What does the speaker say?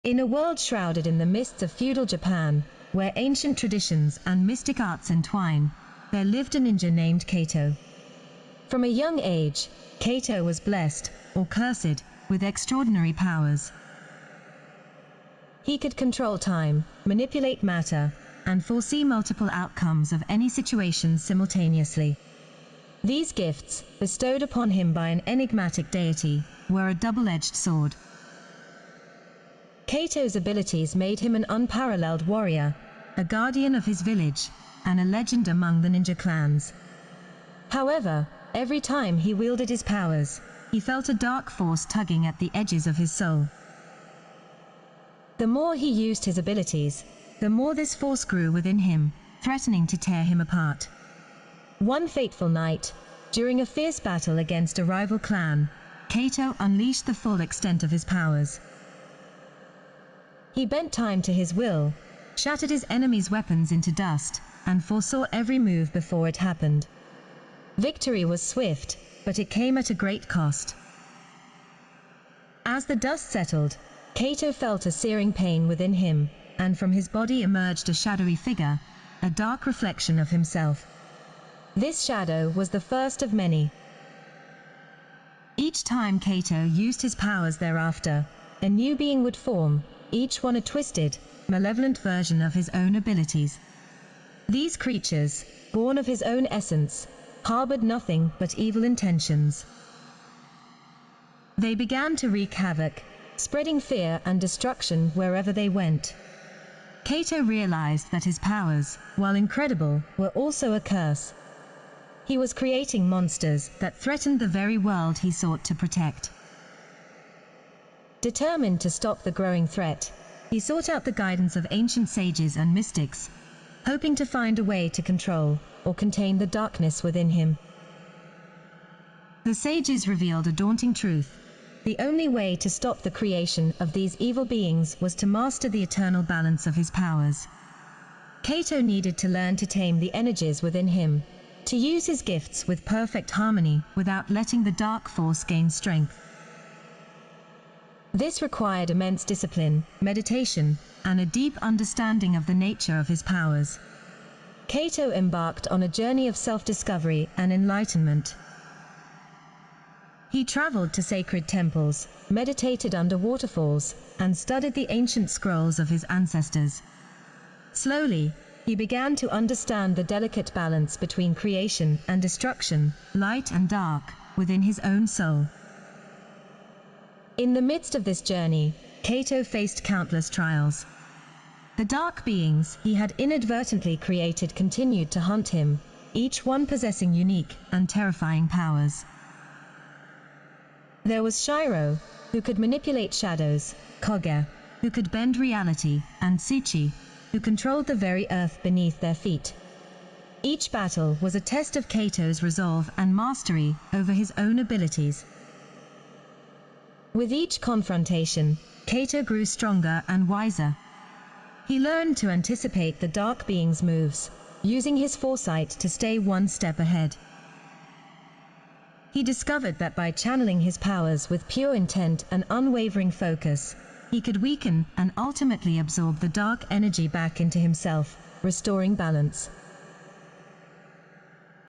In a world shrouded in the mists of feudal Japan, where ancient traditions and mystic arts entwine, there lived a ninja named Kaito. From a young age, Kaito was blessed, or cursed, with extraordinary powers. He could control time, manipulate matter, and foresee multiple outcomes of any situation simultaneously. These gifts, bestowed upon him by an enigmatic deity, were a double-edged sword. Kaito's abilities made him an unparalleled warrior, a guardian of his village, and a legend among the ninja clans. However, every time he wielded his powers, he felt a dark force tugging at the edges of his soul. The more he used his abilities, the more this force grew within him, threatening to tear him apart. One fateful night, during a fierce battle against a rival clan, Kaito unleashed the full extent of his powers. He bent time to his will, shattered his enemies' weapons into dust, and foresaw every move before it happened. Victory was swift, but it came at a great cost. As the dust settled, Kaito felt a searing pain within him, and from his body emerged a shadowy figure, a dark reflection of himself. This shadow was the first of many. Each time Kaito used his powers thereafter, a new being would form, each one a twisted, malevolent version of his own abilities. These creatures, born of his own essence, harbored nothing but evil intentions. They began to wreak havoc, spreading fear and destruction wherever they went. Kaito realized that his powers, while incredible, were also a curse. He was creating monsters that threatened the very world he sought to protect. Determined to stop the growing threat, he sought out the guidance of ancient sages and mystics, hoping to find a way to control or contain the darkness within him. The sages revealed a daunting truth. The only way to stop the creation of these evil beings was to master the eternal balance of his powers. Kaito needed to learn to tame the energies within him, to use his gifts with perfect harmony without letting the dark force gain strength. This required immense discipline, meditation, and a deep understanding of the nature of his powers. Kaito embarked on a journey of self-discovery and enlightenment. He traveled to sacred temples, meditated under waterfalls, and studied the ancient scrolls of his ancestors. Slowly, he began to understand the delicate balance between creation and destruction, light and dark, within his own soul. In the midst of this journey, Kaito faced countless trials. The dark beings he had inadvertently created continued to hunt him, each one possessing unique and terrifying powers. There was Shiro, who could manipulate shadows, Koge, who could bend reality, and Tsuchi, who controlled the very earth beneath their feet. Each battle was a test of Kaito's resolve and mastery over his own abilities. With each confrontation, Kaito grew stronger and wiser. He learned to anticipate the dark being's moves, using his foresight to stay one step ahead. He discovered that by channeling his powers with pure intent and unwavering focus, he could weaken and ultimately absorb the dark energy back into himself, restoring balance.